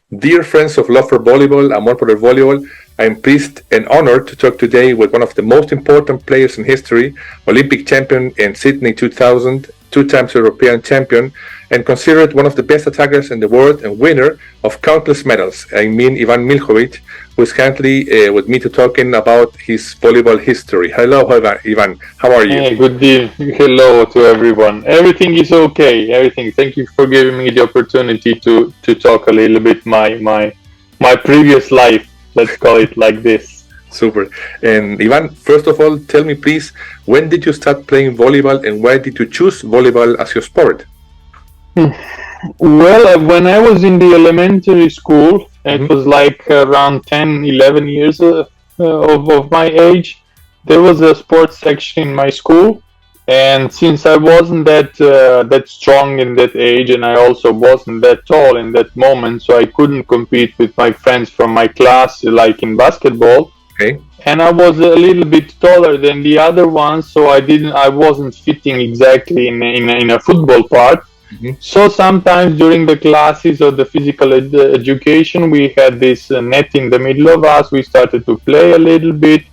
Dear friends of love for volleyball, amor por el voleibol, I am pleased and honored to talk today with one of the most important players in history, Olympic champion in Sydney 2000, two times European champion, and considered one of the best attackers in the world and winner of countless medals. I mean Ivan Miljković, who is currently with me to talking about his volleyball history. Hello, Ivan. How are you? Hey, good day. Hello to everyone. Everything is okay. Everything. Thank you for giving me the opportunity to talk a little bit my previous life. Let's call it like this. Super. And Ivan, first of all, tell me please, when did you start playing volleyball and why did you choose volleyball as your sport? Well, when I was in the elementary school, it was like around 10, 11 years of my age. There was a sports section in my school, and since I wasn't that strong in that age, and I also wasn't that tall in that moment, so I couldn't compete with my friends from my class, like in basketball. Okay. And I was a little bit taller than the other ones, so I wasn't fitting exactly in a football part. So sometimes during the classes of the physical education, we had this net in the middle of us. We started to play a little bit,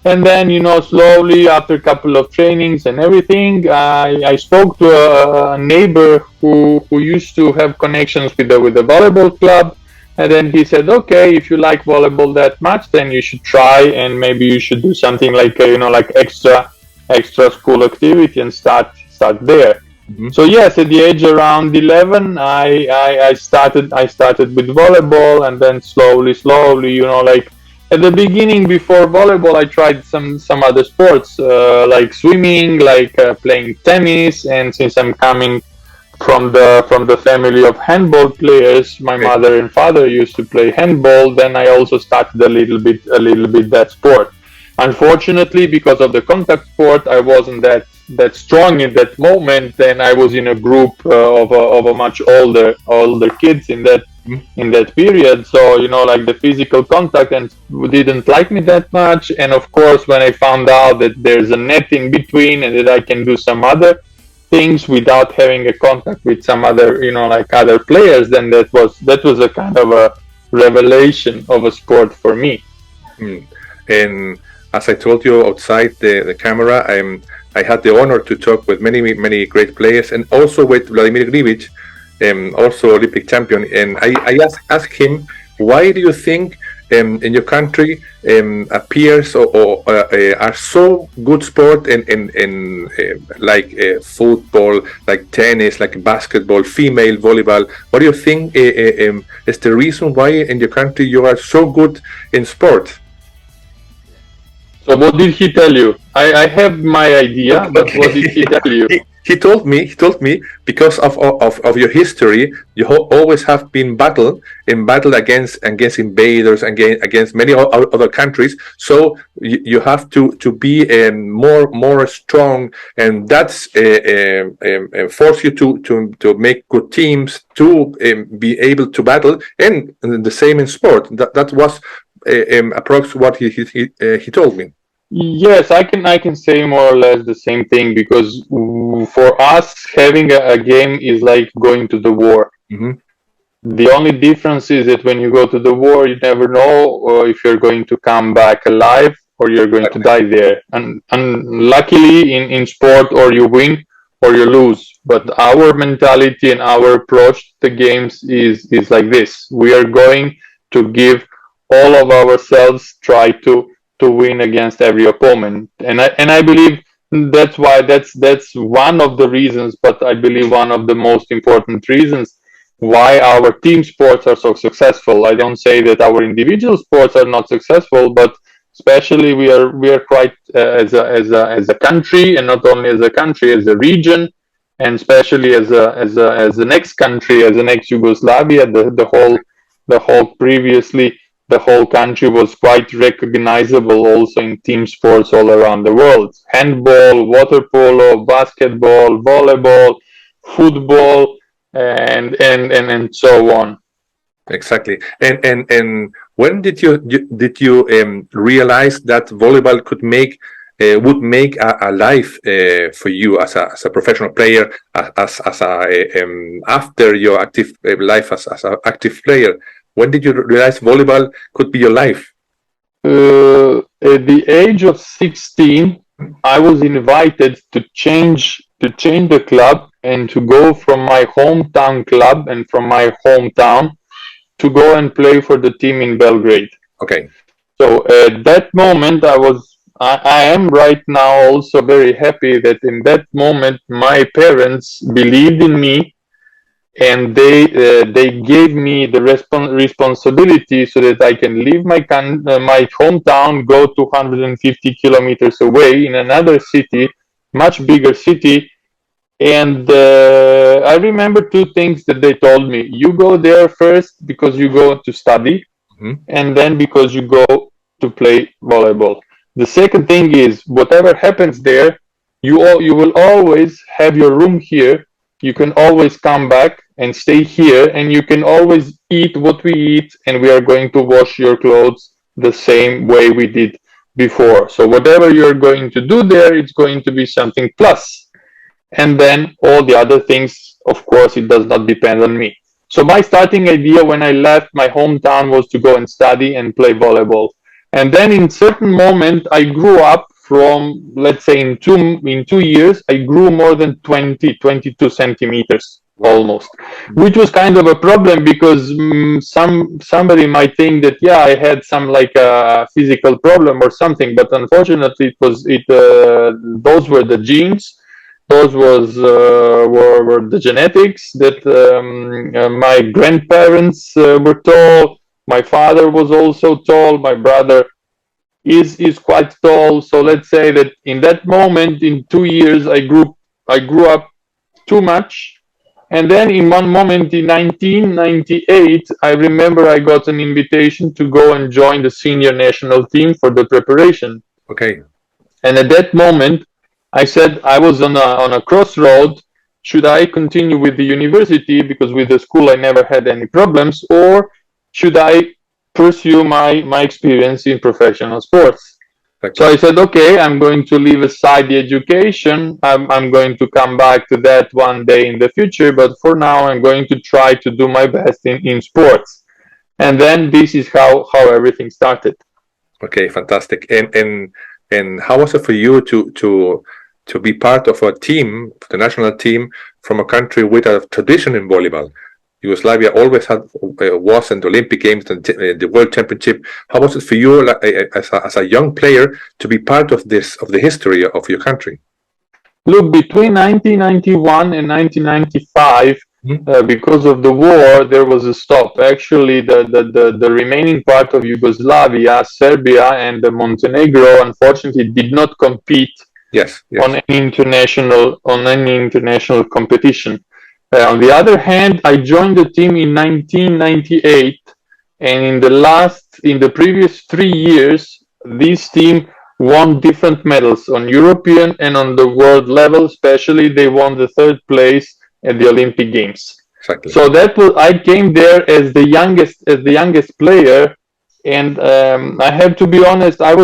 and then slowly after a couple of trainings and everything, I spoke to a neighbor who used to have connections with the volleyball club. And then he said, okay, if you like volleyball that much, then you should try, and maybe you should do something like like extra school activity and start there. So yes, at the age around 11, I started with volleyball, and then slowly, like at the beginning before volleyball, I tried some other sports like swimming, like playing tennis, and since I'm coming from the family of handball players, my mother and father used to play handball. Then I also started a little bit that sport. Unfortunately, because of the contact sport, I wasn't that strong in that moment. Then I was in a group of a much older kids in that period. So like the physical contact and didn't like me that much. And of course, when I found out that there's a net in between and that I can do some other things without having a contact with some other like other players, then that was a kind of a revelation of a sport for me. And as I told you outside the camera, I had the honor to talk with many great players, and also with Vladimir Grivic, also Olympic champion. And I asked him, why do you think in your country appears or are so good sport in like football, like tennis, like basketball, female volleyball? What do you think is the reason why in your country you are so good in sport? So what did he tell you? I have my idea, but what did he tell you? He told me because of your history, you always have been in battle against invaders, against many other countries. So you have to be more strong, and that's force you to make good teams to be able to battle. And the same in sport. That was approximately what he told me. Yes, I can say more or less the same thing, because for us, having a game is like going to the war. The only difference is that when you go to the war, you never know if you're going to come back alive or you're going to die there. And luckily in sport, or you win or you lose. But our mentality and our approach to the games is like this. We are going to give all of ourselves, try to win against every opponent, and I believe that's one of the reasons, but I believe one of the most important reasons why our team sports are so successful. I don't say that our individual sports are not successful, but especially we are quite as a country, and not only as a country, as a region, and especially as an ex-country, as an ex-Yugoslavia, the whole country was quite recognizable also in team sports all around the world. Handball, water polo, basketball, volleyball, football, and so on. Exactly. And when did you realize that volleyball would make a life for you as a professional player, as a after your active life as an active player? When did you realize volleyball could be your life? At the age of 16, I was invited to change the club and to go from my hometown club and from my hometown to go and play for the team in Belgrade. Okay. So at that moment, I am right now also very happy that in that moment my parents believed in me, and they gave me the responsibility so that I can leave my hometown, go 250 kilometers away in another city, much bigger city. And I remember two things that they told me. You go there first because you go to study, and then because you go to play volleyball. The second thing is, whatever happens there, you will always have your room here. You can always come back and stay here, and you can always eat what we eat, and we are going to wash your clothes the same way we did before. So whatever you're going to do there, it's going to be something plus. And then all the other things, of course, it does not depend on me. So my starting idea when I left my hometown was to go and study and play volleyball. And then in certain moment, I grew up from, let's say in 2 years, I grew more than 22 centimeters almost, which was kind of a problem because somebody might think that, yeah, I had some like a physical problem or something, but unfortunately those were the genes. Those were the genetics that my grandparents were tall. My father was also tall. My brother is quite tall. So let's say that in that moment, in 2 years, I grew up too much. And then in one moment in 1998, I remember I got an invitation to go and join the senior national team for the preparation. Okay. And at that moment, I said I was on a crossroad. Should I continue with the university, because with the school I never had any problems, or should I pursue my experience in professional sports? Okay. So I said, okay, I'm going to leave aside the education. I'm going to come back to that one day in the future, but for now I'm going to try to do my best in sports. And then this is how everything started. Okay, fantastic. And how was it for you to be part of a team, the national team, from a country with a tradition in volleyball? Yugoslavia always was in the Olympic Games and the World Championship. How was it for you as a young player to be part of the history of your country? Look, between 1991 and 1995, because of the war, there was a stop. Actually, the remaining part of Yugoslavia, Serbia and Montenegro, unfortunately, did not compete on any international competition. On the other hand, I joined the team in 1998, and in the previous 3 years, this team won different medals on European and on the world level. Especially, they won the 3rd place at the Olympic Games. Exactly. So I came there as the youngest player, and I have to be honest, I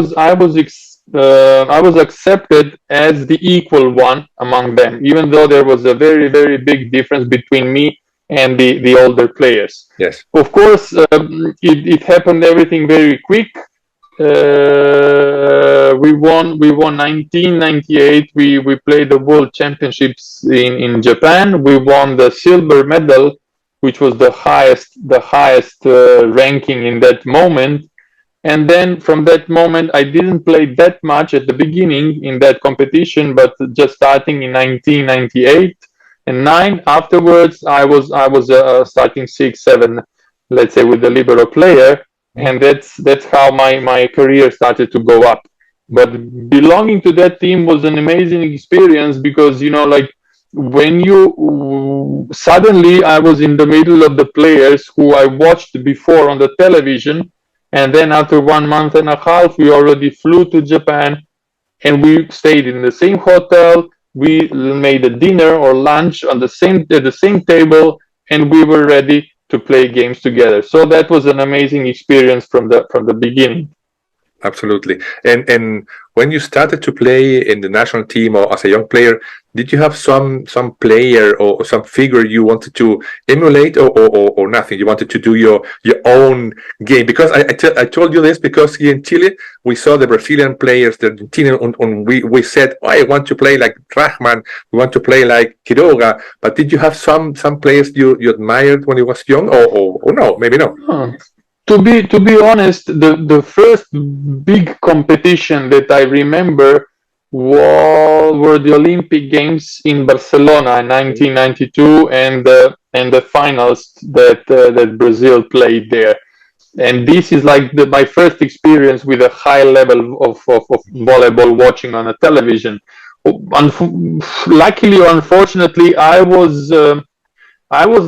was accepted as the equal one among them, even though there was a very, very big difference between me and the older players. Yes. Of course, it happened everything very quick. We won 1998. We played the World Championships in Japan. We won the silver medal, which was the highest ranking in that moment. And then from that moment, I didn't play that much at the beginning in that competition, but just starting in 1998 and 9 afterwards, I was starting 6, 7, let's say, with the libero player, and that's how my career started to go up. But belonging to that team was an amazing experience because when you suddenly I was in the middle of the players who I watched before on the television. And then after 1 month and a half, we already flew to Japan and we stayed in the same hotel. We made a dinner or lunch at the same table, and we were ready to play games together. So that was an amazing experience from the beginning. Absolutely. And when you started to play in the national team or as a young player, did you have some player or some figure you wanted to emulate, or nothing? You wanted to do your own game? Because I told you this because here in Chile we saw the Brazilian players, the Argentinian, and we said, oh, I want to play like Rahman, we want to play like Quiroga. But did you have some players you admired when you was young, or no? Maybe no. To be honest, the first big competition that I remember were the Olympic Games in Barcelona in 1992, and the finals that Brazil played there. And this is like my first experience with a high level of volleyball watching on a television. Luckily or unfortunately, I was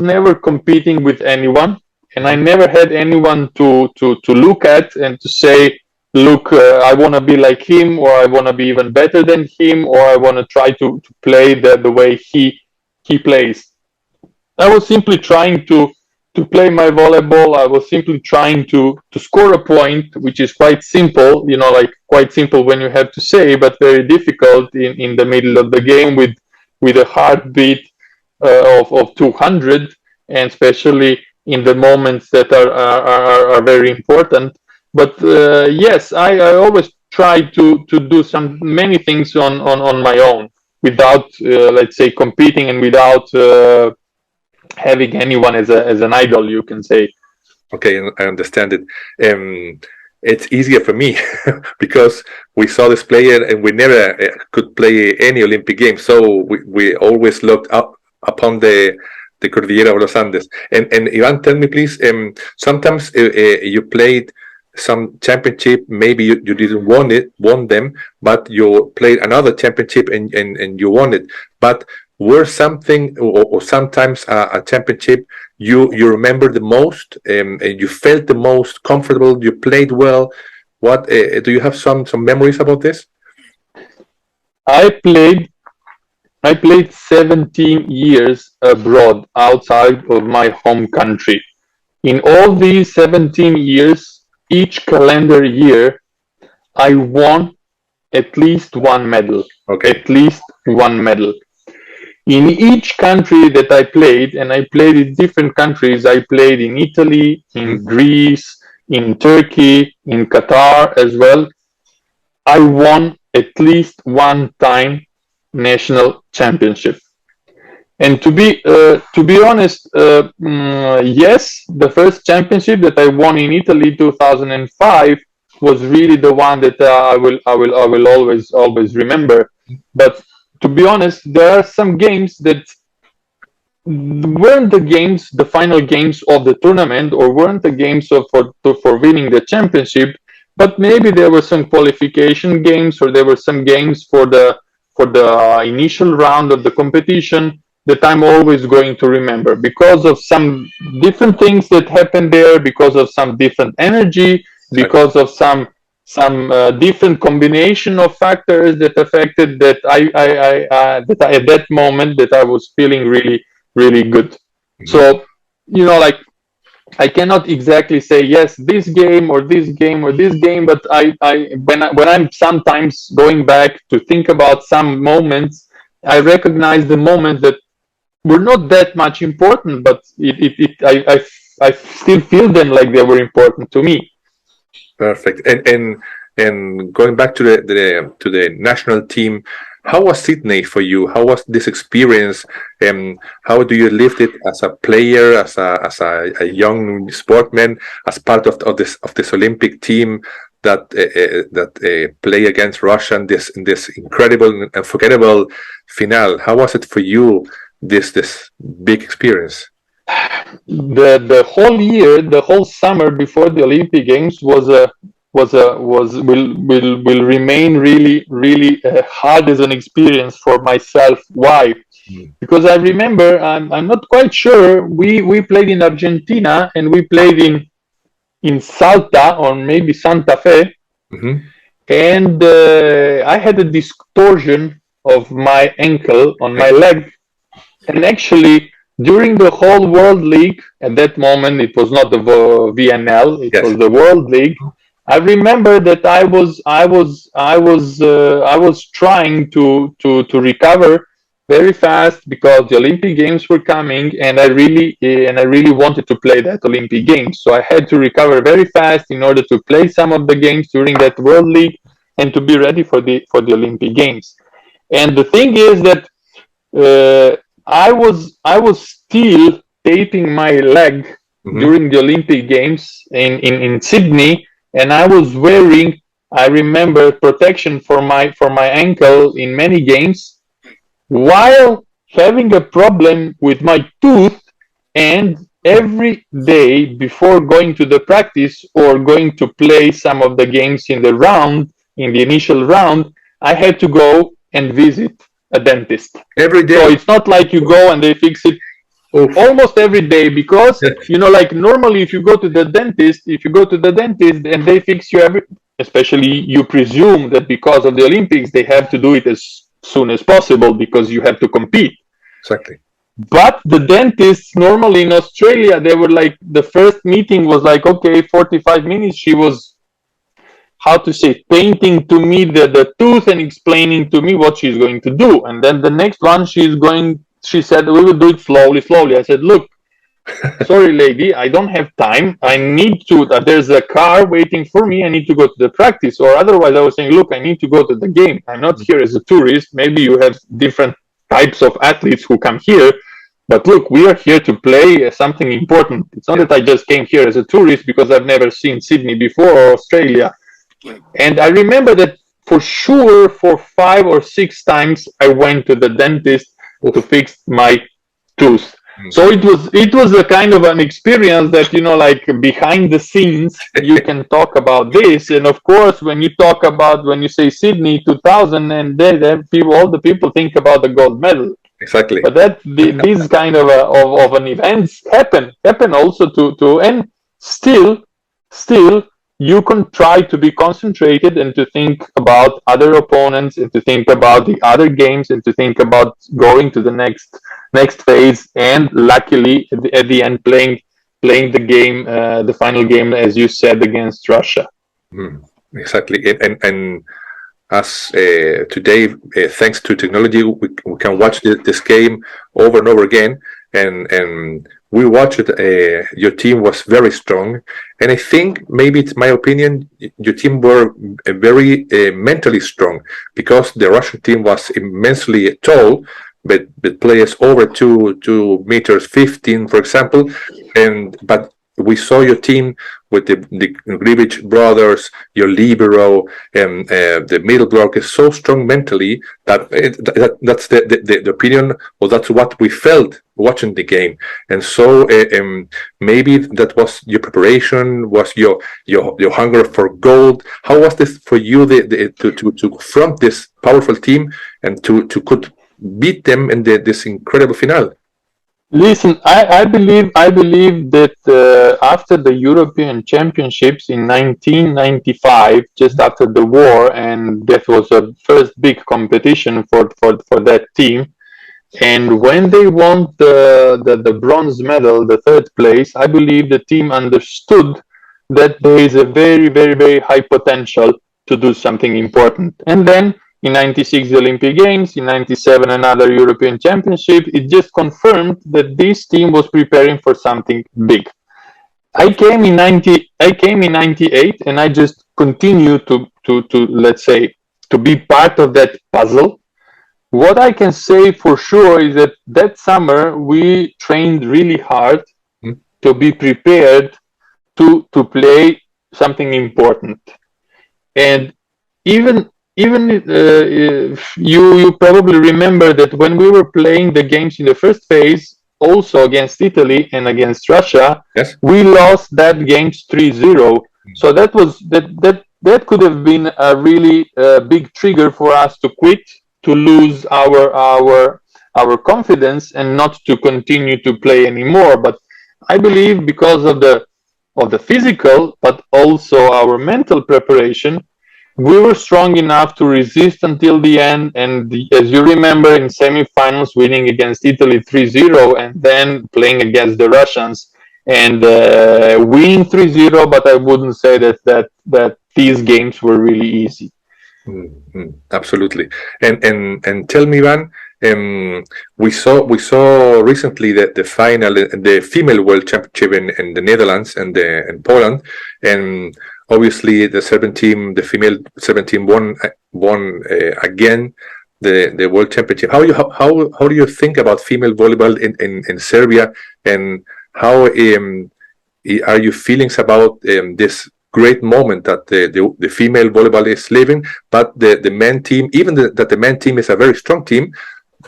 never competing with anyone. And I never had anyone to look at and to say, look, I want to be like him, or I want to be even better than him, or I want to try to play the way he plays. I was simply trying to play my volleyball. I was simply trying to score a point, which is quite simple, like quite simple when you have to say, but very difficult in the middle of the game with a heartbeat of 200, and especially in the moments that are very important. But yes, I always try to do many things on my own without, let's say, competing, and without having anyone as an idol, you can say. Okay, I understand it. It's easier for me because we saw this player and we never could play any Olympic game, so we always looked up upon the Cordillera of los Andes. And Ivan, tell me please, sometimes you played some championship, maybe you didn't won them, but you played another championship and you won it. But were something or sometimes a championship you remember the most, and you felt the most comfortable, you played well? What do you have some memories about this? I played 17 years abroad outside of my home country. In all these 17 years, each calendar year, I won at least one medal. Okay. At least one medal. In each country that I played, and I played in different countries, I played in Italy, in Greece, in Turkey, in Qatar as well, I won at least one time national championship. And to be honest, yes, the first championship that I won in Italy, 2005, was really the one that I will always remember. But to be honest, there are some games that weren't the final games of the tournament, or weren't the games for winning the championship, but maybe there were some qualification games, or there were some games for the initial round of the competition that I'm always going to remember because of some different things that happened there, because of some different energy, because of some different combination of factors that affected that that at that moment that I was feeling really, really good. So, like, I cannot exactly say yes, this game or this game or this game, but when I'm sometimes going back to think about some moments, I recognize the moments that were not that much important, but I still feel them like they were important to me. Perfect. And going back to the national team, how was Sydney for you? How was this experience? How do you live it as a player, as a young sportsman, as part of this Olympic team that play against Russia in this incredible and unforgettable finale? How was it for you? This big experience. The whole year, the whole summer before the Olympic Games will remain really, really hard as an experience for myself. Why? Because I remember, I'm not quite sure, we played in Argentina, and we played in Salta, or maybe Santa Fe, and I had a distortion of my ankle on my leg, and actually during the whole World League, at that moment it was not the VNL, it was the World League. I remember that I was trying to recover, very fast because the Olympic Games were coming, and I really wanted to play that Olympic Games. So I had to recover very fast in order to play some of the games during that World League and to be ready for the Olympic Games. And the thing is that I was still taping my leg during the Olympic Games in Sydney, and I was wearing, I remember, protection for my ankle in many games, while having a problem with my tooth. And every day before going to the practice or going to play some of the games in the initial round, I had to go and visit a dentist every day. So it's not like you go and they fix it almost every day, because like normally if you go to the dentist and they fix you especially you presume that because of the Olympics they have to do it as soon as possible because you have to compete. Exactly. But the dentists normally in Australia, they were like, the first meeting was like, okay, 45 minutes. She was, how to say, painting to me the tooth and explaining to me what she's going to do. And then the next one, she said, we will do it slowly. I said, look, sorry, lady, I don't have time. I need to, there's a car waiting for me. I need to go to the practice. Or otherwise, I was saying, look, I need to go to the game. I'm not here as a tourist. Maybe you have different types of athletes who come here. But look, we are here to play something important. It's not that I just came here as a tourist because I've never seen Sydney before or Australia. And I remember that for sure, for 5 or 6 times, I went to the dentist to fix my tooth. So it was a kind of an experience that, like behind the scenes, you can talk about this. And of course, when you say Sydney 2000, and then all the people think about the gold medal. Exactly. But these kind of an events happen also to and still you can try to be concentrated and to think about other opponents and to think about the other games and to think about going to the next phase, and luckily at the end playing the game, the final game, as you said, against Russia. Exactly. And as today, thanks to technology, we can watch this game over and over again, and we watched it. Your team was very strong, and I think, maybe it's my opinion, your team were very mentally strong, because the Russian team was immensely tall, but players over 2 meters 15, for example, but we saw your team with the Grivic brothers, your libero, and the middle block is so strong mentally that that's the opinion, or that's what we felt watching the game. And so maybe that was your preparation, was your hunger for gold. How was this for you, to front this powerful team and to could beat them in this incredible finale? Listen, I believe that after the European Championships in 1995, just after the war, and that was the first big competition for that team, and when they won the bronze medal, the 3rd place, I believe the team understood that there is a very, very, very high potential to do something important. And then in 96, the Olympic Games, in 97, another European Championship, it just confirmed that this team was preparing for something big. I came in 98, and I just continue to let's say, to be part of that puzzle. What I can say for sure is that summer we trained really hard to be prepared to play something important. And even you probably remember that when we were playing the games in the first phase, also against Italy and against Russia, yes, we lost that games 3-0. So that could have been a really big trigger for us to quit, to lose our confidence, and not to continue to play anymore. But I believe because of the physical, but also our mental preparation, we were strong enough to resist until the end. And as you remember, in semifinals, winning against Italy 3-0, and then playing against the Russians and winning 3-0. But I wouldn't say that these games were really easy. Absolutely. And tell me, Ivan, We saw recently the final, the female world championship in the Netherlands and in Poland, and obviously the Serbian team, the female Serbian team won again the world championship. How do you think about female volleyball in Serbia, and how are your feelings about this great moment that the female volleyball is living, but the men team, even that the men team is a very strong team,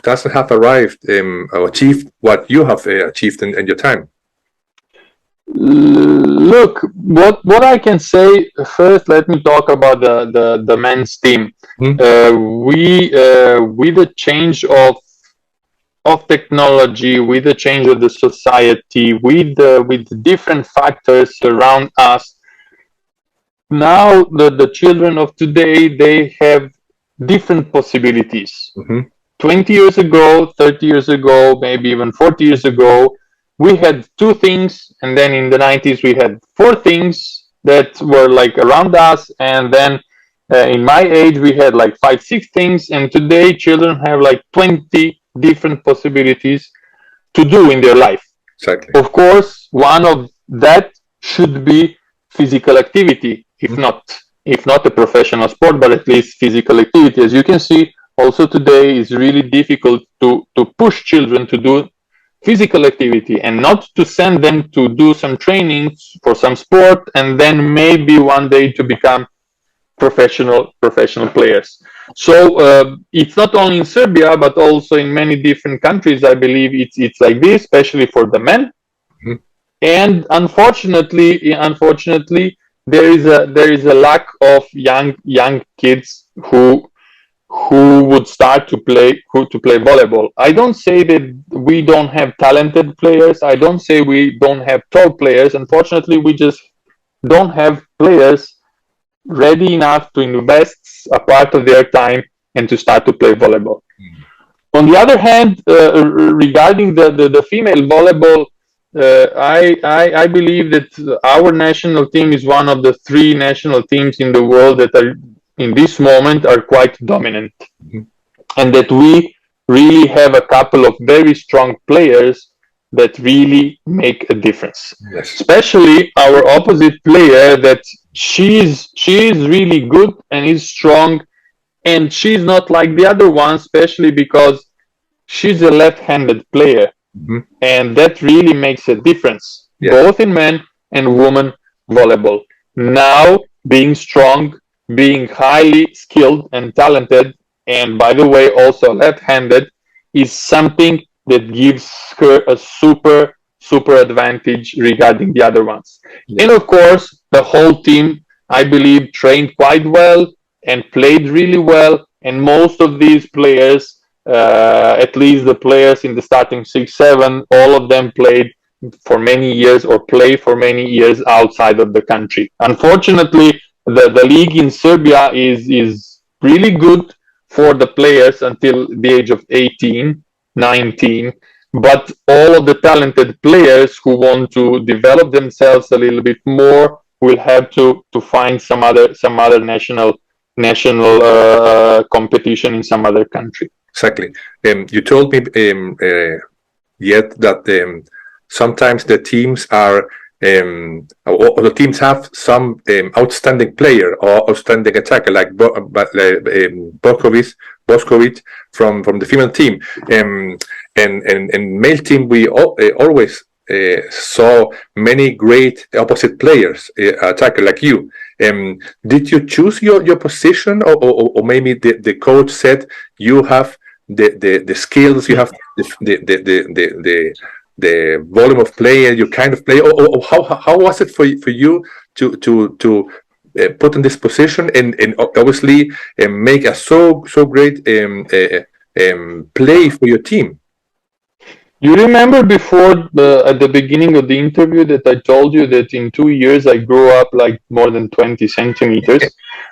doesn't have arrived or achieved what you have achieved in your time? Look, what I can say first. Let me talk about the men's team. With the change of technology, with the change of the society, with different factors around us, now the children of today, they have different possibilities. 20 years ago, 30 years ago, maybe even 40 years ago, we had two things, and then in the 90s we had four things that were like around us, and then in my age we had like 5-6 things, and today children have like 20 different possibilities to do in their life. Exactly. Of course, one of that should be physical activity, if not a professional sport, but at least physical activity. As you can see, also today is really difficult to push children to do physical activity and not to send them to do some training for some sport and then maybe one day to become professional players. So it's not only in Serbia but also in many different countries. I believe it's like this, especially for the men. And unfortunately, there is a lack of young kids who would start to play volleyball. I don't say that we don't have talented players. I don't say we don't have top players. Unfortunately, we just don't have players ready enough to invest a part of their time and to start to play volleyball. On the other hand, regarding the female volleyball, I believe that our national team is one of the 3 national teams in the world that are in this moment are quite dominant, and that we really have a couple of very strong players that really make a difference. Yes. Especially our opposite player, that she is really good and is strong, and she's not like the other one, especially because she's a left-handed player, and that really makes a difference, both in men and women volleyball. Now, being strong, being highly skilled and talented, and by the way also left-handed, is something that gives her a super advantage regarding the other ones. And of course the whole team, I believe, trained quite well and played really well, and most of these players, at least the players in the starting 6-7, all of them played for many years or play for many years outside of the country. Unfortunately, the league in Serbia is really good for the players until the age of 18, 19, but all of the talented players who want to develop themselves a little bit more will have to find some other national competition in some other country. Exactly. You told me yet that sometimes the teams are or the teams have some outstanding player or outstanding attacker, like Boskovic from the female team, and male team we always saw many great opposite players, attacker like you. Did you choose your position, or maybe the coach said you have the skills, you have the volume of play and your kind of play, or how was it for you to put in this position and obviously make a so great play for your team? You remember before at the beginning of the interview that I told you that in 2 years I grew up like more than 20 centimeters?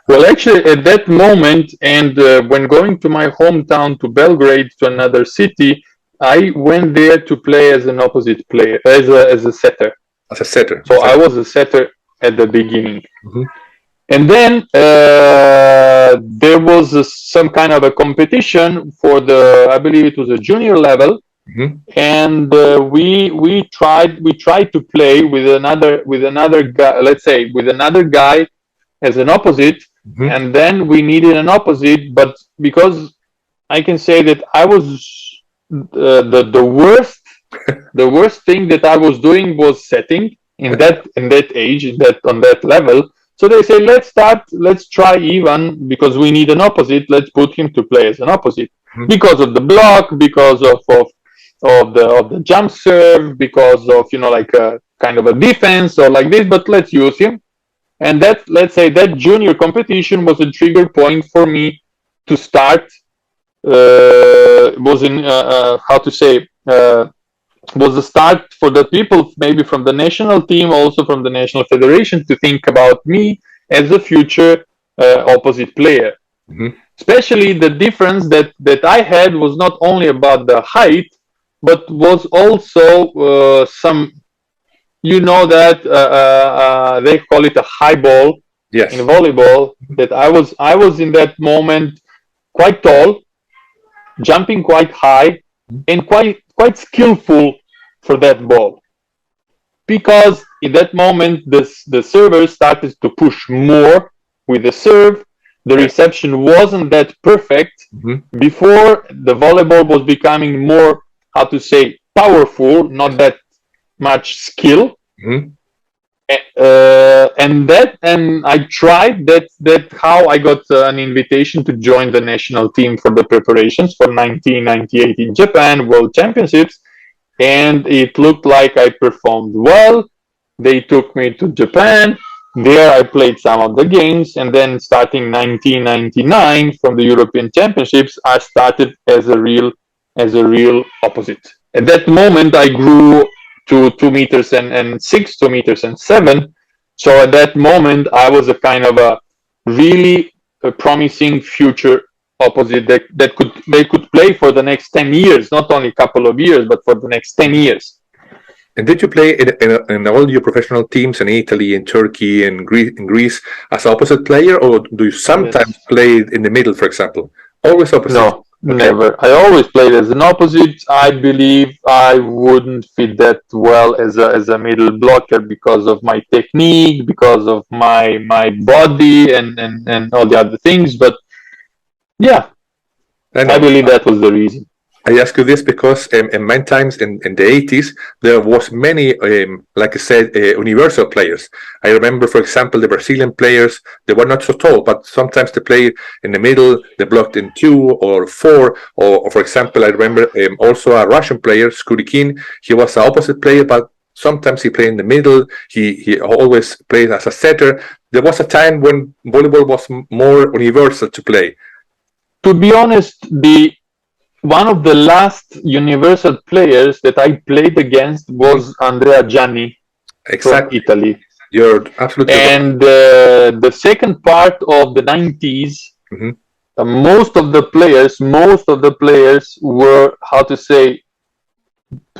Well, actually at that moment, and when going to my hometown, to Belgrade, to another city, I went there to play as an opposite player, as a setter. As a setter. So I was a setter at the beginning. And then there was some kind of a competition for I believe it was a junior level, and we tried to play with another guy, let's say with another guy as an opposite, and then we needed an opposite, but because I can say that I was the worst thing that I was doing was setting in that age, on that level. So they say, let's try Ivan, because we need an opposite. Let's put him to play as an opposite, because of the block, because of the jump serve, because of, like a kind of a defense or like this. But let's use him. And let's say that junior competition was a trigger point for me to start. Was in how to say. Was the start for the people, maybe from the national team, also from the national federation, to think about me as a future opposite player. Especially the difference that I had was not only about the height, but was also some, that they call it a high ball in volleyball. That I was in that moment quite tall, jumping quite high, and quite skillful for that ball, because in that moment the server started to push more with the serve. The reception wasn't that perfect. Before, the volleyball was becoming more, how to say, powerful, not that much skill. And I tried that how I got an invitation to join the national team for the preparations for 1998 in Japan World Championships, and it looked like I performed well. They took me to Japan. There I played some of the games, and then starting 1999 from the European Championships, I started as a real opposite. At that moment, I grew to 2 meters and 6, 2 meters and 7. So at that moment, I was a kind of a really promising future opposite that they could play for the next 10 years, not only a couple of years, but for the next 10 years. And did you play in all your professional teams in Italy, in Turkey, in Greece as opposite player, or do you sometimes play in the middle, for example? Always opposite? No, never. I always played as an opposite. I believe I wouldn't fit that well as a middle blocker because of my technique, because of my body and all the other things. But yeah, I believe that was the reason. I ask you this because in many times in the 80s, there was many, like I said, universal players. I remember, for example, the Brazilian players, they were not so tall, but sometimes they played in the middle, they blocked in 2 or 4. Or for example, I remember also a Russian player, Skurikin. He was an opposite player, but sometimes he played in the middle. He always played as a setter. There was a time when volleyball was more universal to play. To be honest, one of the last universal players that I played against was Andrea Gianni from Italy. You're absolutely right. And the second part of the 90s, most of the players were, how to say,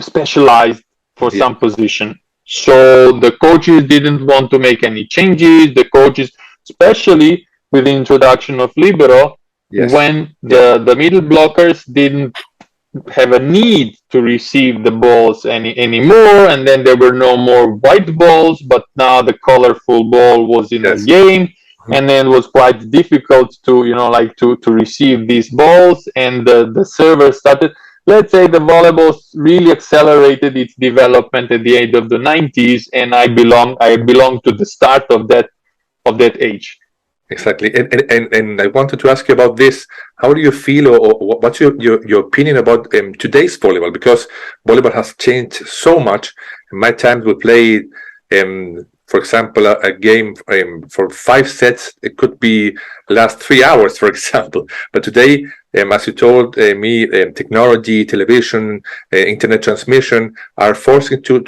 specialized for some position. So the coaches didn't want to make any changes. The coaches, especially with the introduction of libero, when the middle blockers didn't have a need to receive the balls anymore, and then there were no more white balls, but now the colorful ball was in the game, and then it was quite difficult to to receive these balls, and the server started. Let's say the volleyball really accelerated its development at the end of the 90s, and I belong to the start of that age. Exactly, and I wanted to ask you about this. How do you feel, or what's your opinion about today's volleyball? Because volleyball has changed so much. In my time, we played, for example, a game for 5 sets. It could be last 3 hours, for example. But today, as you told me, technology, television, internet transmission are forcing to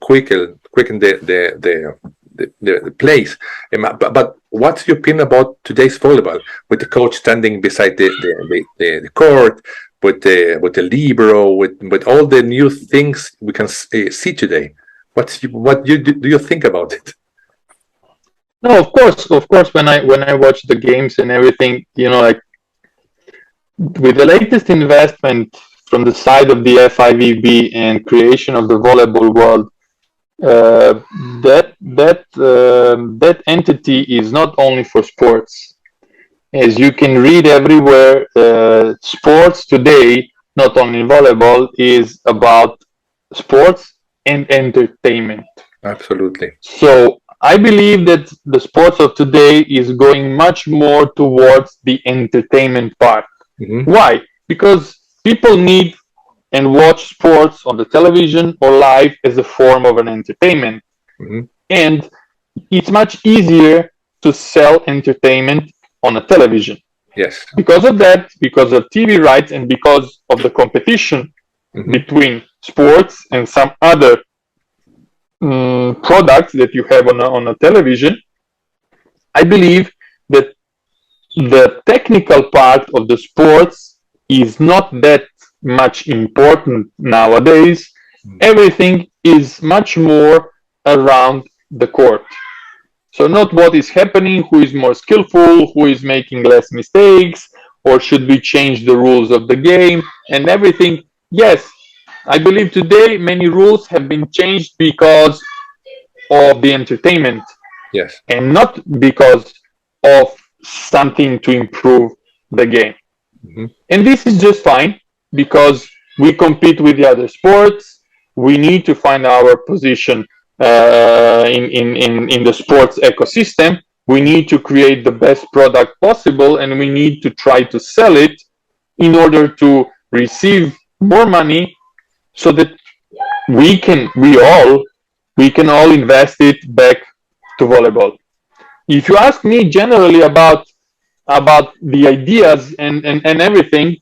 quicken the plays. But what's your opinion about today's volleyball, with the coach standing beside the court, with the libero, with all the new things we can see today? What do you think about it? No, of course. When I watch the games and everything, like with the latest investment from the side of the FIVB and creation of the volleyball world, uh, that entity is not only for sports. As you can read everywhere, sports today, not only volleyball, is about sports and entertainment. Absolutely. So I believe that the sports of today is going much more towards the entertainment part. Hmm. Why? Because people need and watch sports on the television or live as a form of an entertainment. Hmm. And it's much easier to sell entertainment on a television. Yes. Because of that, because of TV rights, and because of the competition Hmm. between sports and some other products that you have on a television, I believe that the technical part of the sports is not that much important nowadays. Everything is much more around the court. So not what is happening, who is more skillful, who is making less mistakes, or should we change the rules of the game and everything. Yes, I believe today many rules have been changed because of the entertainment Yes. and not because of something to improve the game. Hmm. And this is just fine because we compete with the other sports. We need to find our position in the sports ecosystem. We need to create the best product possible and we need to try to sell it in order to receive more money so that we can all invest it back to volleyball. If you ask me generally about the ideas and everything,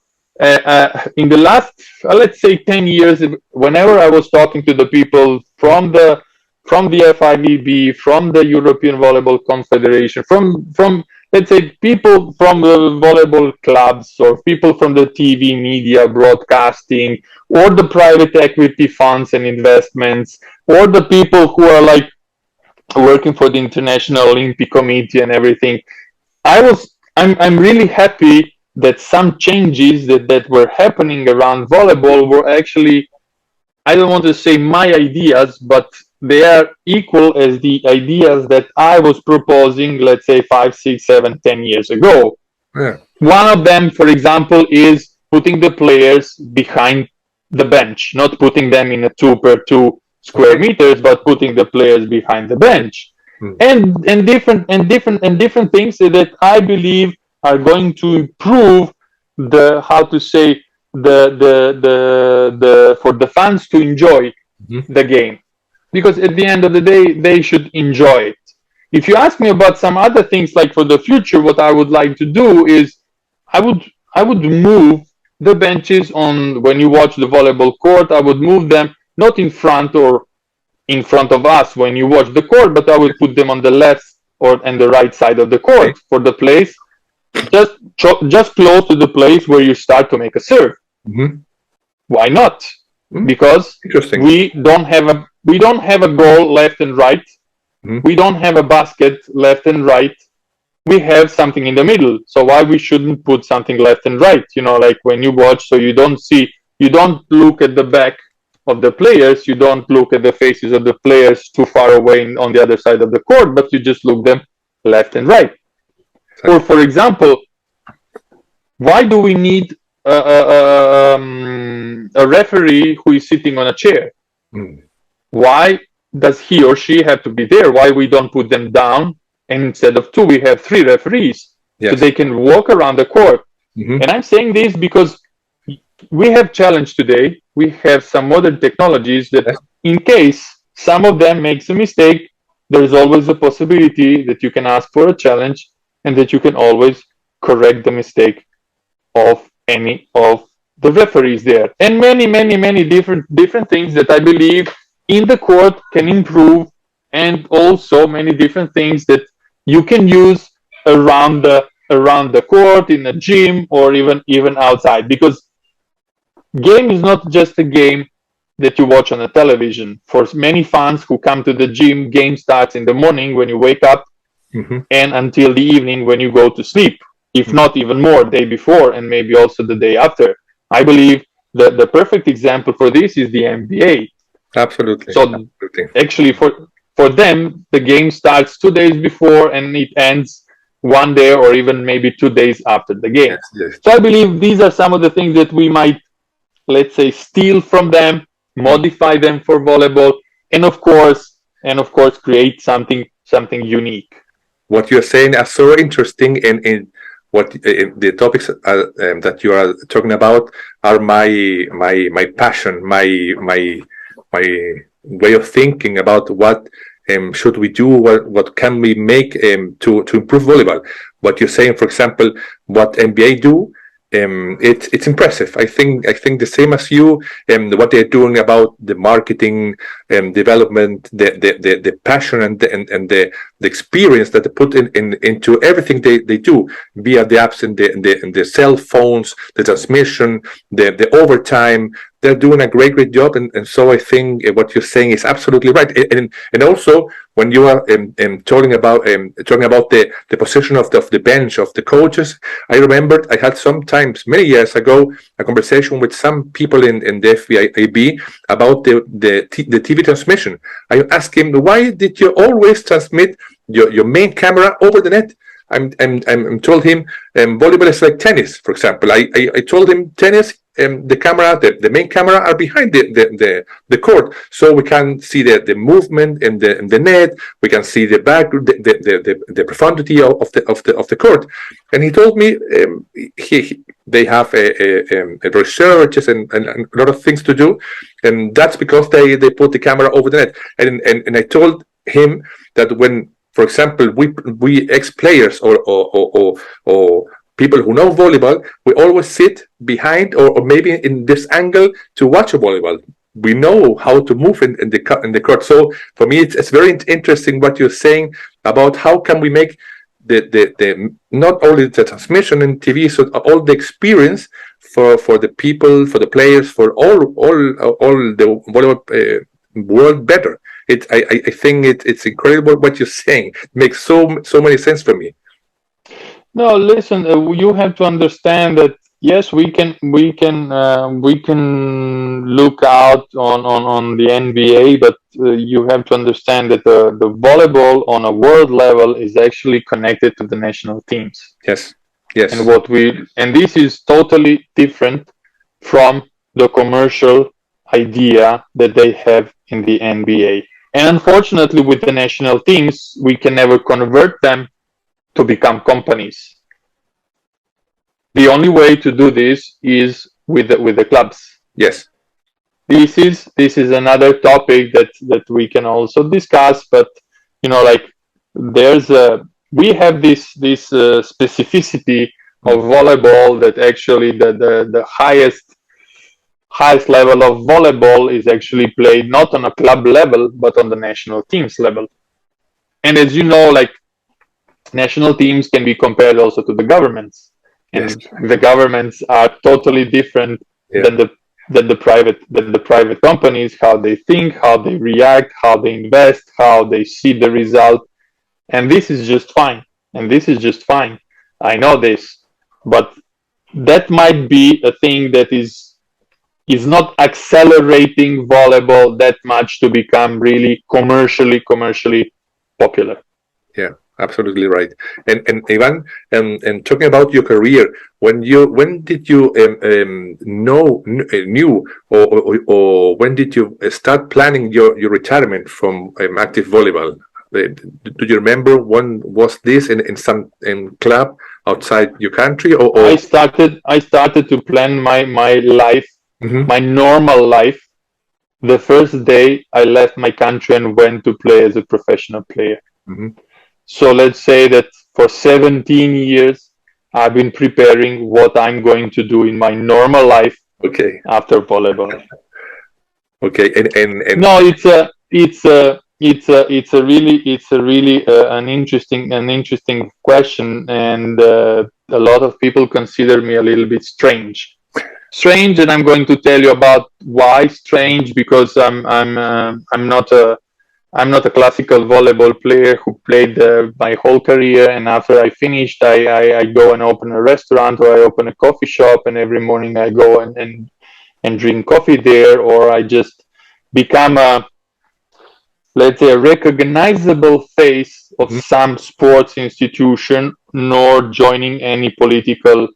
in the last let's say 10 years, whenever I was talking to the people from the FIVB, from the European Volleyball Confederation, from let's say people from the volleyball clubs or people from the TV media broadcasting or the private equity funds and investments or the people who are like working for the International Olympic Committee and everything. I'm really happy that some changes that were happening around volleyball were actually, I don't want to say my ideas, but they are equal as the ideas that I was proposing, let's say 5, 6, 7, 10 years ago. Yeah. One of them, for example, is putting the players behind the bench, not putting them in a 2 per 2 square meters, but putting the players behind the bench. Mm. And different things that I believe are going to improve the how to say the for the fans to enjoy the game, because at the end of the day they should enjoy it. If you ask me about some other things like for the future, what I would like to do is I would move the benches on when you watch the volleyball court. I would move them not in front or in front of us when you watch the court, but I would put them on the left or and the right side of the court for the place just close to the place where you start to make a serve. Mm-hmm. Why not? Mm. Because Interesting. we don't have a goal left and right. Mm. We don't have a basket left and right. We have something in the middle. So why we shouldn't put something left and right? Like when you watch, so you don't look at the back of the players, you don't look at the faces of the players too far away on the other side of the court, but you just look them left and right. Or for example, why do we need a referee who is sitting on a chair? Mm. Why does he or she have to be there? Why we don't put them down and instead of 2 we have 3 referees? Yes. So they can walk around the court. Mm-hmm. And I'm saying this because we have challenge today. We have some modern technologies that in case some of them makes a mistake, there is always a possibility that you can ask for a challenge and that you can always correct the mistake of any of the referees there. And many different things that I believe in the court can improve, and also many different things that you can use around the court, in a gym, or even outside, because game is not just a game that you watch on the television. For many fans who come to the gym, game starts in the morning when you wake up and until the evening when you go to sleep, if not even more, day before and maybe also the day after. I believe that the perfect example for this is the NBA. Absolutely. So Absolutely. actually for them, the game starts 2 days before and it ends 1 day or even maybe 2 days after the game. Yes, yes. So I believe these are some of the things that we might, let's say, steal from them, modify them for volleyball, and of course create something unique. What you're saying are so interesting, and what the topics that you are talking about are my passion, my way of thinking about what should we do, what can we make to improve volleyball. What you're saying, for example, what NBA do, it's impressive. I think the same as you. What they're doing about the marketing and development, the passion and the experience that they put into everything they do via the apps and the cell phones, the transmission, the overtime. They're doing a great job, and so I think what you're saying is absolutely right. And also when you are talking about the position of the bench of the coaches, I remembered I had sometimes many years ago a conversation with some people in the FIB about the TV transmission. I asked him, why did you always transmit your main camera over the net? I'm told him volleyball is like tennis, for example. I told him tennis, the camera, the main camera are behind the court, so we can see the movement in the net. We can see the back, the profundity of the court. And he told me they have researches and a lot of things to do, and that's because they put the camera over the net. And I told him that when, for example, we ex-players or people who know volleyball, we always sit behind or maybe in this angle to watch a volleyball. We know how to move in the court. So for me, it's very interesting what you're saying about how can we make the not only the transmission in TV, so all the experience for the people, for the players, for all the volleyball world better. I think it's incredible what you're saying. It makes so many sense for me. No, listen. You have to understand that yes, we can look out on the NBA, but you have to understand that the volleyball on a world level is actually connected to the national teams. Yes. And this is totally different from the commercial idea that they have in the NBA. And unfortunately, with the national teams, we can never convert them to become companies. The only way to do this is with the clubs. Yes. This is another topic that we can also discuss. But we have this specificity of volleyball that actually the highest level of volleyball is actually played not on a club level but on the national teams level. And as you know, national teams can be compared also to the governments, and yes, the governments are totally different than the private companies, how they think, how they react, how they invest, how they see the result. And this is just fine. I know this, but that might be a thing that is not accelerating volleyball that much to become really commercially popular. Yeah, absolutely right. And Ivan, and talking about your career, when did you knew or when did you start planning your retirement from active volleyball? Do you remember when was this in some club outside your country? Or I started to plan my life, my normal life, the first day I left my country and went to play as a professional player. So let's say that for 17 years I've been preparing what I'm going to do in my normal life. Okay. After volleyball. Okay, and no, it's a really an interesting question, and a lot of people consider me a little bit strange, and I'm going to tell you about why strange, because I'm not I'm not a classical volleyball player who played my whole career, and after I finished, I go and open a restaurant, or I open a coffee shop, and every morning I go and drink coffee there, or I just become a, let's say, a recognizable face of some sports institution, nor joining any political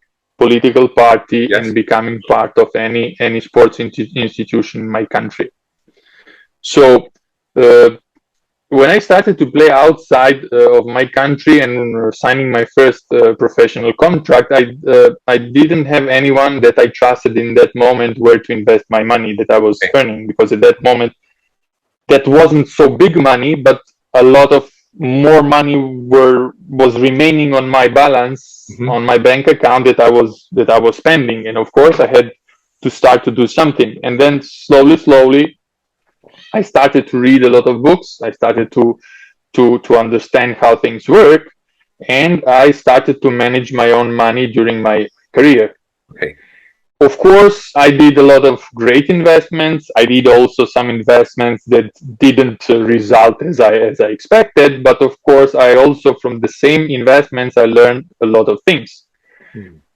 party and becoming part of any sports institution in my country. So when I started to play outside of my country and signing my first professional contract, I didn't have anyone that I trusted in that moment where to invest my money that I was earning, because at that moment that wasn't so big money, but a lot of more money was remaining on my balance, on my bank account that I was spending, and of course I had to start to do something. And then slowly I started to read a lot of books. I started to understand how things work, and I started to manage my own money during my career. Okay. Of course, I did a lot of great investments. I did also some investments that didn't result as I expected. But of course, I also, from the same investments, I learned a lot of things.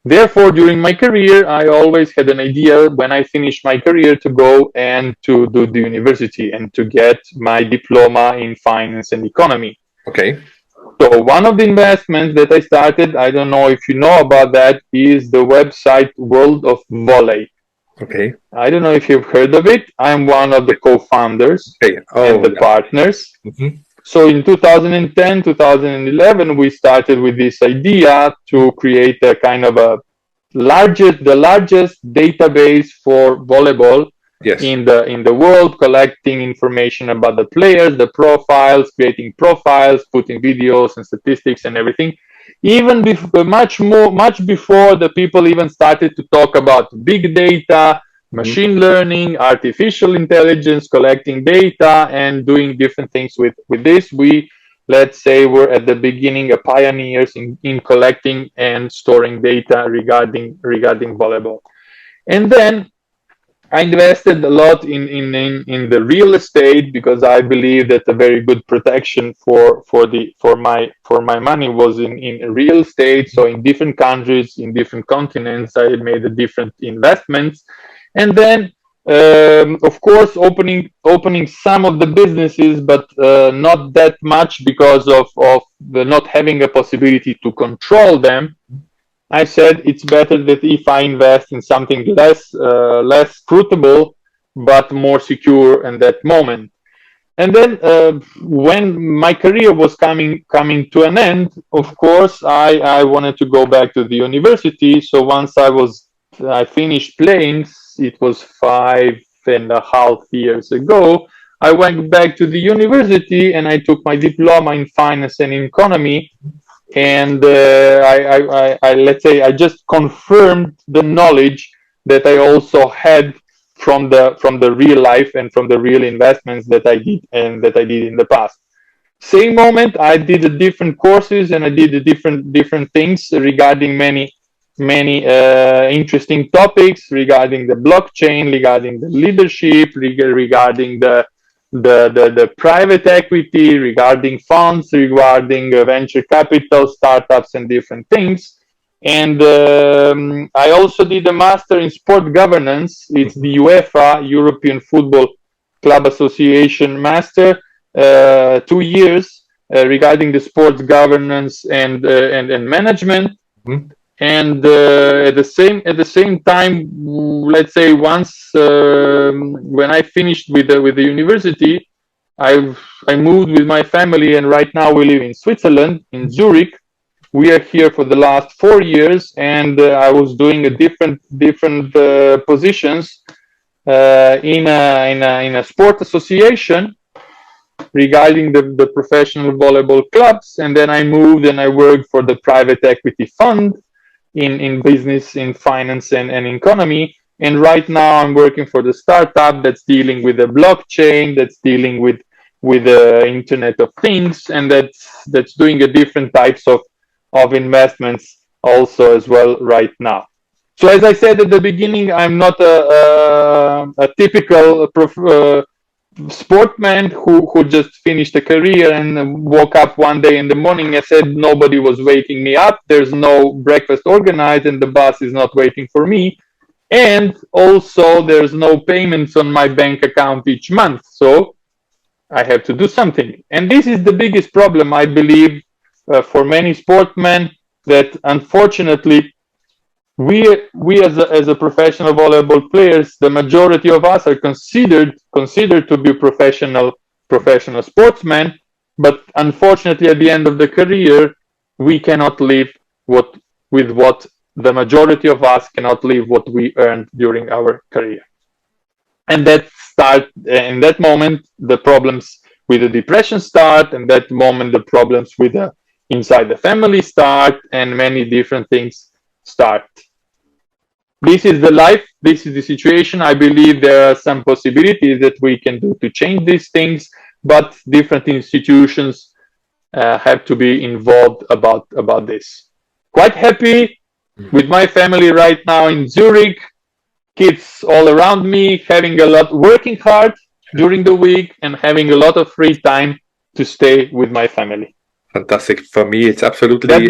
Therefore, during my career, I always had an idea when I finished my career to go and to do the university and to get my diploma in finance and economy. Okay. So one of the investments that I started, I don't know if you know about that, is the website World of Volley. Okay. I don't know if you've heard of it. I'm one of the co-founders and the partners. So in 2010, 2011, we started with this idea to create a kind of the largest database for volleyball in the world, collecting information about the players, the profiles, creating profiles, putting videos and statistics and everything. Even much before the people even started to talk about big data, machine learning, artificial intelligence, collecting data and doing different things with this. We, let's say, we're at the beginning, pioneers in collecting and storing data regarding volleyball. And then I invested a lot in the real estate, because I believe that a very good protection for my money was in real estate. So in different countries, in different continents, I made different investments, and then of course opening some of the businesses, but not that much because of the not having a possibility to control them. I said it's better that if I invest in something less fruitable but more secure in that moment. And then when my career was coming to an end, of course I wanted to go back to the university. So once I finished playing, it was 5.5 years ago, I went back to the university and I took my diploma in finance and economy. And I let's say I just confirmed the knowledge that I also had from the real life and from the real investments that I did in the past. Same moment, I did different courses and I did different things regarding many interesting topics regarding the blockchain, regarding the leadership, regarding the private equity, regarding funds, regarding venture capital, startups, and different things. And I also did a master in sport governance. It's the UEFA, European Football Club Association Master, 2 years regarding the sports governance and management. And at the same time, let's say once when I finished with the university, I moved with my family, and right now we live in Switzerland, in Zurich. We are here for the last 4 years, and I was doing a different positions in a sport association regarding the professional volleyball clubs, and then I moved and I worked for the private equity fund in business, in finance and economy. And right now I'm working for the startup that's dealing with the blockchain, that's dealing with the Internet of Things, and that's doing a different types of investments also as well right now. So as I said at the beginning, I'm not a typical sportsman who just finished a career and woke up one day in the morning and said nobody was waking me up, there's no breakfast organized, and the bus is not waiting for me, and also there's no payments on my bank account each month, so I have to do something. And this is the biggest problem, I believe, for many sportsmen, that unfortunately we as a professional volleyball players, the majority of us are considered to be professional sportsmen, but unfortunately at the end of the career we cannot live with what the majority of us cannot live what we earned during our career. And in that moment the problems with the depression start, and that moment the problems with the inside the family start, and many different things start. This is the life, this is the situation. I believe there are some possibilities that we can do to change these things, but different institutions have to be involved about this. Quite happy with my family right now in Zurich, kids all around me, working hard during the week and having a lot of free time to stay with my family. Fantastic. For me, it's absolutely...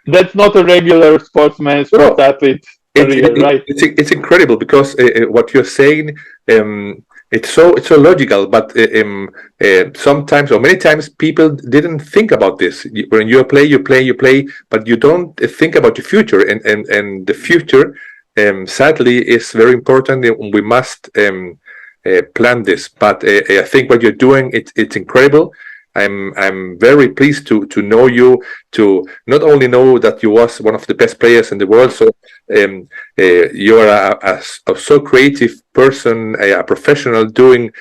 That's not a regular sports athlete career, right? It's incredible, because what you're saying, it's so logical, but sometimes or many times people didn't think about this. When you play, but you don't think about the future, and the future, sadly, is very important. We must plan this. But I think what you're doing, it's incredible. I'm very pleased to know you, to not only know that you was one of the best players in the world, so you are a so creative person, a professional doing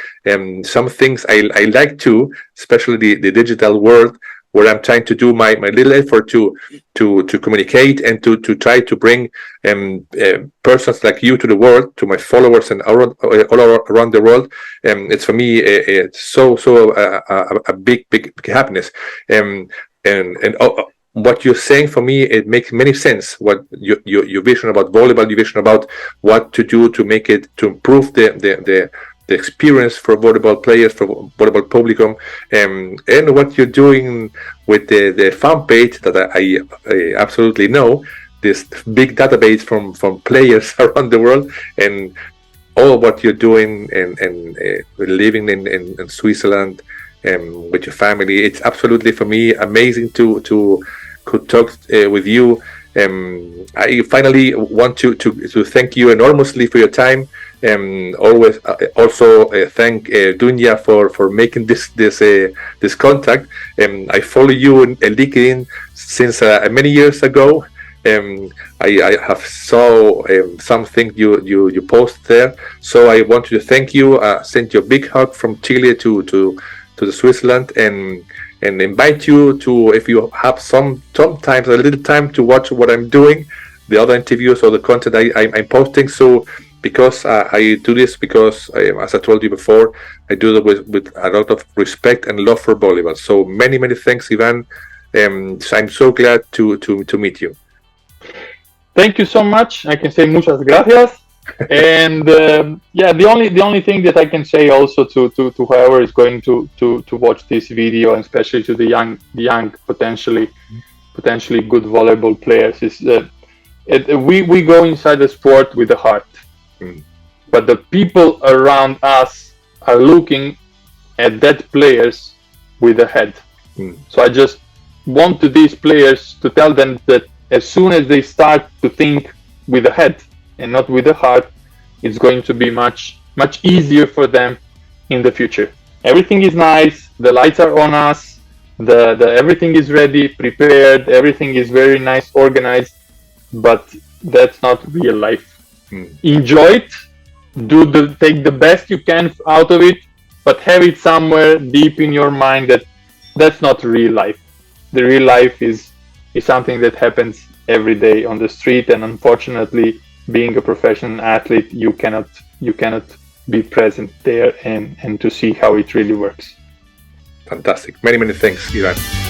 some things I like too, especially the digital world, where I'm trying to do my little effort to communicate and to try to bring persons like you to the world, to my followers and all around the world. It's for me it's so a big happiness. And what you're saying, for me, it makes many sense. What your vision about volleyball, your vision about what to do to make it, to improve the experience for volleyball players, for volleyball publicum, and what you're doing with the fan page that I absolutely know, this big database from players around the world, and all what you're doing and living in Switzerland with your family. It's absolutely, for me, amazing to could talk with you. I finally want to thank you enormously for your time. Always also thank Dünya for making this contact. I follow you in LinkedIn since many years ago. I have saw something you post there, so I want to thank you. Send you a big hug from Chile to the Switzerland, and invite you to, if you have sometimes a little time, to watch what I'm doing, the other interviews or the content I'm posting. So because I do this because, as I told you before, I do that with a lot of respect and love for volleyball. So many thanks, Ivan. I'm so glad to meet you. Thank you so much. I can say muchas gracias. And the only thing that I can say also to whoever is going to watch this video, and especially to the young potentially good volleyball players, is that we go inside the sport with the heart, but the people around us are looking at that players with the head. So I just want these players to tell them that as soon as they start to think with the head and not with the heart, it's going to be much easier for them in the future. Everything is nice, the lights are on us, the everything is ready, prepared, everything is very nice, organized, but that's not real life. Enjoy it, take the best you can out of it, but have it somewhere deep in your mind that that's not real life. The real life is something that happens every day on the street, and unfortunately, being a professional athlete, you cannot be present there and to see how it really works. Fantastic. Many thanks, Ivan.